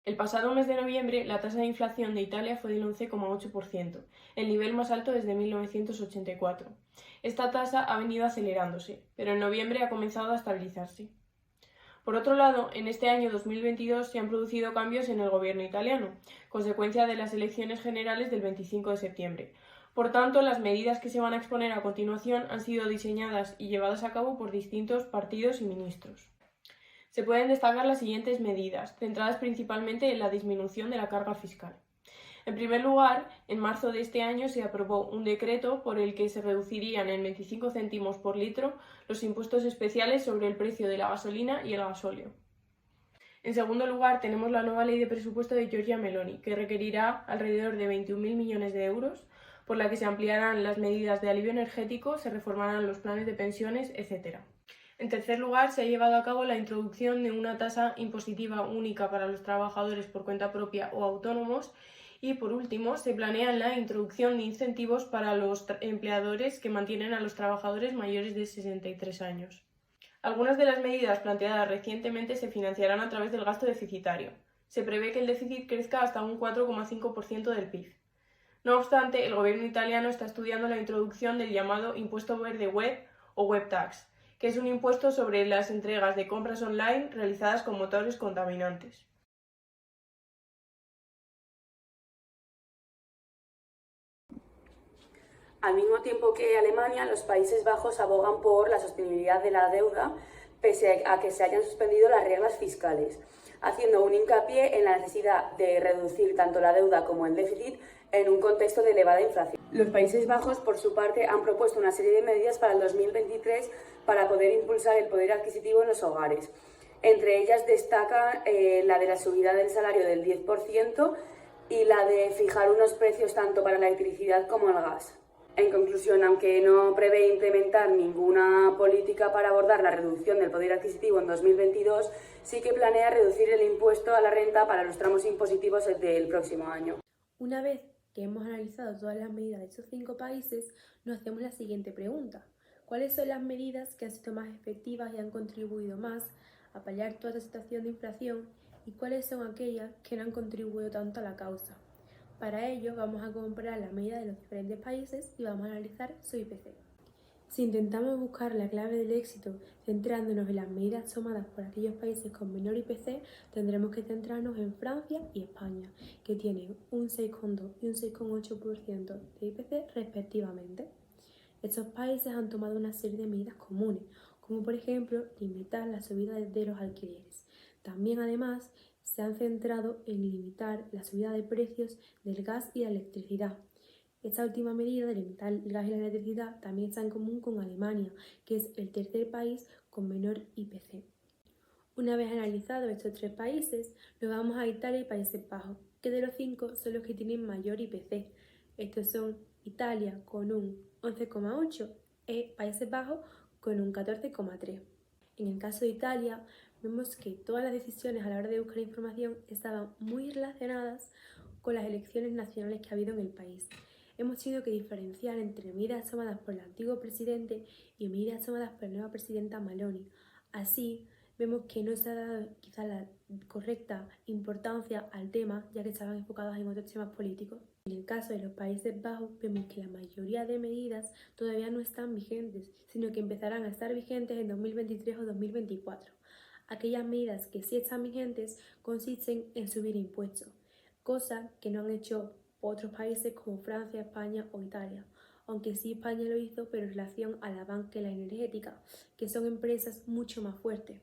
El pasado mes de noviembre, la tasa de inflación de Italia fue del 11,8%, el nivel más alto desde 1984. Esta tasa ha venido acelerándose, pero en noviembre ha comenzado a estabilizarse. Por otro lado, en este año 2022 se han producido cambios en el gobierno italiano, consecuencia de las elecciones generales del 25 de septiembre. Por tanto, las medidas que se van a exponer a continuación han sido diseñadas y llevadas a cabo por distintos partidos y ministros. Se pueden destacar las siguientes medidas, centradas principalmente en la disminución de la carga fiscal. En primer lugar, en marzo de este año se aprobó un decreto por el que se reducirían en 25 céntimos por litro los impuestos especiales sobre el precio de la gasolina y el gasóleo. En segundo lugar, tenemos la nueva ley de presupuesto de Giorgia Meloni, que requerirá alrededor de 21.000 millones de euros, por la que se ampliarán las medidas de alivio energético, se reformarán los planes de pensiones, etc. En tercer lugar, se ha llevado a cabo la introducción de una tasa impositiva única para los trabajadores por cuenta propia o autónomos y, por último, se planea la introducción de incentivos para los empleadores que mantienen a los trabajadores mayores de 63 años. Algunas de las medidas planteadas recientemente se financiarán a través del gasto deficitario. Se prevé que el déficit crezca hasta un 4,5% del PIB. No obstante, el gobierno italiano está estudiando la introducción del llamado impuesto verde web o web tax, que es un impuesto sobre las entregas de compras online realizadas con motores contaminantes. Al mismo tiempo que Alemania, los Países Bajos abogan por la sostenibilidad de la deuda, pese a que se hayan suspendido las reglas fiscales, haciendo un hincapié en la necesidad de reducir tanto la deuda como el déficit en un contexto de elevada inflación. Los Países Bajos, por su parte, han propuesto una serie de medidas para el 2023 para poder impulsar el poder adquisitivo en los hogares. Entre ellas destaca la de la subida del salario del 10% y la de fijar unos precios tanto para la electricidad como el gas. En conclusión, aunque no prevé implementar ninguna política para abordar la reducción del poder adquisitivo en 2022, sí que planea reducir el impuesto a la renta para los tramos impositivos del próximo año. Una vez que hemos analizado todas las medidas de estos 5 países, nos hacemos la siguiente pregunta. ¿Cuáles son las medidas que han sido más efectivas y han contribuido más a paliar toda esta situación de inflación y cuáles son aquellas que no han contribuido tanto a la causa? Para ello vamos a comparar las medidas de los diferentes países y vamos a analizar su IPC. Si intentamos buscar la clave del éxito centrándonos en las medidas tomadas por aquellos países con menor IPC, tendremos que centrarnos en Francia y España, que tienen un 6,2 y un 6,8% de IPC respectivamente. Estos países han tomado una serie de medidas comunes, como por ejemplo limitar la subida de los alquileres. También además se han centrado en limitar la subida de precios del gas y la electricidad. Esta última medida de limitar el gas y la electricidad también está en común con Alemania, que es el tercer país con menor IPC. Una vez analizados estos 3 países, nos vamos a Italia y Países Bajos, que de los 5 son los que tienen mayor IPC. Estos son Italia con un 11,8 y Países Bajos con un 14,3. En el caso de Italia, vemos que todas las decisiones a la hora de buscar información estaban muy relacionadas con las elecciones nacionales que ha habido en el país. Hemos tenido que diferenciar entre medidas tomadas por el antiguo presidente y medidas tomadas por la nueva presidenta Meloni. Así, vemos que no se ha dado quizá la correcta importancia al tema, ya que estaban enfocadas en otros temas políticos. En el caso de los Países Bajos, vemos que la mayoría de medidas todavía no están vigentes, sino que empezarán a estar vigentes en 2023 o 2024. Aquellas medidas que sí están vigentes consisten en subir impuestos, cosa que no han hecho otros países como Francia, España o Italia, aunque sí España lo hizo, pero en relación a la banca y la energética, que son empresas mucho más fuertes.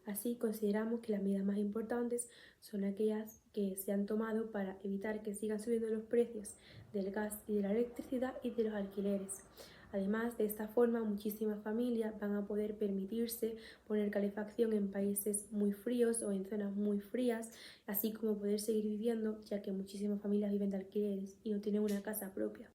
Así, consideramos que las medidas más importantes son aquellas que se han tomado para evitar que sigan subiendo los precios del gas y de la electricidad y de los alquileres. Además, de esta forma, muchísimas familias van a poder permitirse poner calefacción en países muy fríos o en zonas muy frías, así como poder seguir viviendo, ya que muchísimas familias viven de alquileres y no tienen una casa propia.